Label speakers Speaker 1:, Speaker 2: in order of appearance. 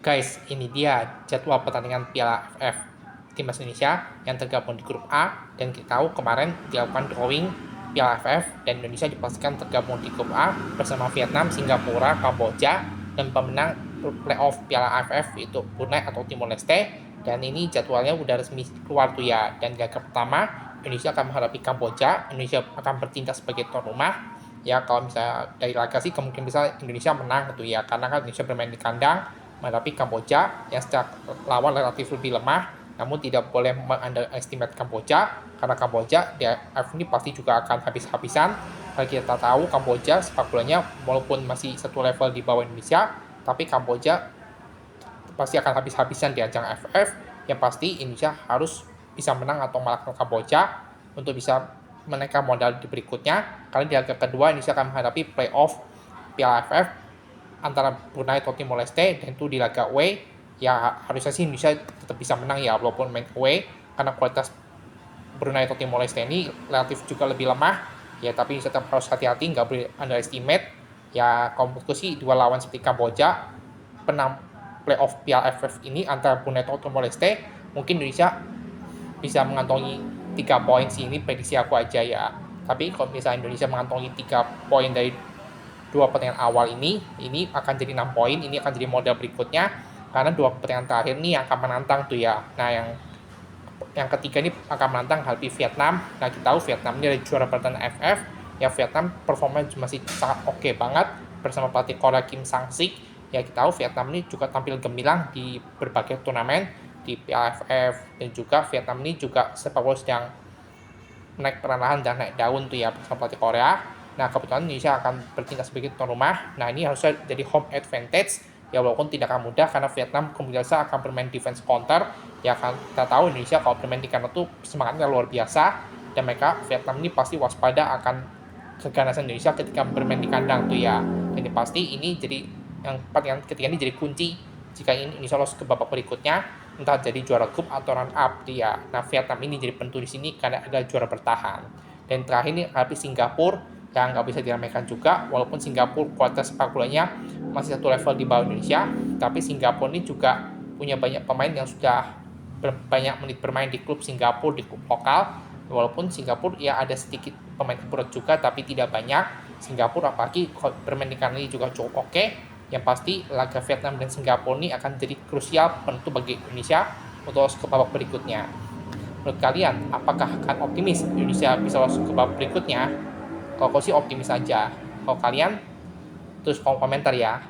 Speaker 1: Guys, ini dia jadwal pertandingan Piala AFF Timnas Indonesia yang tergabung di grup A, dan kita tahu kemarin dilakukan drawing Piala AFF dan Indonesia dipastikan tergabung di grup A bersama Vietnam, Singapura, Kamboja, dan pemenang playoff Piala AFF itu Brunei atau Timor Leste. Dan ini jadwalnya udah resmi keluar tuh ya. Dan laga pertama Indonesia akan menghadapi Kamboja. Indonesia akan bertindak sebagai tuan rumah. Ya, kalau misalnya dari laga sih kemungkinan bisa Indonesia menang gitu ya, karena kan Indonesia bermain di kandang menghadapi Kamboja yang secara lawan relatif lebih lemah. Namun tidak boleh underestimate Kamboja, karena Kamboja di AFF ini pasti juga akan habis-habisan. Kalau kita tahu Kamboja sepak bolanya walaupun masih satu level di bawah Indonesia, tapi Kamboja pasti akan habis-habisan di ajang AFF. Yang pasti Indonesia harus bisa menang atau mengalahkan Kamboja untuk bisa menaikkan modal di berikutnya. Karena di laga kedua Indonesia akan menghadapi playoff Piala AFF antara Brunei atau Timor Leste, dan itu di laga away. Ya harusnya sih Indonesia tetap bisa menang ya walaupun main away, karena kualitas Brunei atau Timor Leste ini relatif juga lebih lemah ya, tapi tetap harus hati-hati, nggak boleh underestimate ya. Kalau menurutku sih dua lawan seperti Kamboja, penang playoff Piala AFF ini antara Brunei atau Timor Leste, mungkin Indonesia bisa mengantongi 3 poin sih, ini prediksi aku aja ya. Tapi kalau misalnya Indonesia mengantongi 3 poin dari dua pertandingan awal ini akan jadi 6 poin, ini akan jadi modal berikutnya, karena dua pertandingan terakhir ini akan menantang tuh ya. Nah, yang ketiga ini akan menantang hadapi Vietnam. Nah, kita tahu Vietnam ini adalah juara pertandingan AFF. Ya, Vietnam performanya masih sangat oke banget bersama pelatih Korea Kim Sang-sik. Ya, kita tahu Vietnam ini juga tampil gemilang di berbagai turnamen di PAFF, dan juga Vietnam ini juga sepak bola sedang naik perlahan dan naik daun tuh ya bersama pelatih Korea. Nah, kebetulan Indonesia akan bertindak sebagai tuan rumah. Nah, ini harusnya jadi home advantage ya, walaupun tidak akan mudah karena Vietnam kemungkinan akan bermain defense counter. Ya kan, kita tahu Indonesia kalau bermain di kandang tuh semangatnya luar biasa, dan mereka Vietnam ini pasti waspada akan keganasan Indonesia ketika bermain di kandang tuh ya. Jadi pasti ini jadi yang pertandingan ketiga ini jadi kunci jika ini Indonesia lolos ke babak berikutnya, entah jadi juara grup atau run up dia. Nah, Vietnam ini jadi penentu di sini karena ada juara bertahan. Dan terakhir ini hadapi Singapura yang nggak bisa diramaikan juga, walaupun Singapura kualitas sepak bolanya masih satu level di bawah Indonesia, tapi Singapura ini juga punya banyak pemain yang sudah banyak menit bermain di klub Singapura, di klub lokal. Walaupun Singapura ya ada sedikit pemain abroad juga, tapi tidak banyak. Singapura apalagi bermain di kandang ini juga cukup oke. Yang pasti laga Vietnam dan Singapura ini akan jadi krusial penentu bagi Indonesia untuk lolos ke babak berikutnya. Menurut kalian, apakah akan optimis Indonesia bisa lolos ke babak berikutnya? Kalau aku sih optimis aja. Kalau kalian, terus kolom komentar ya.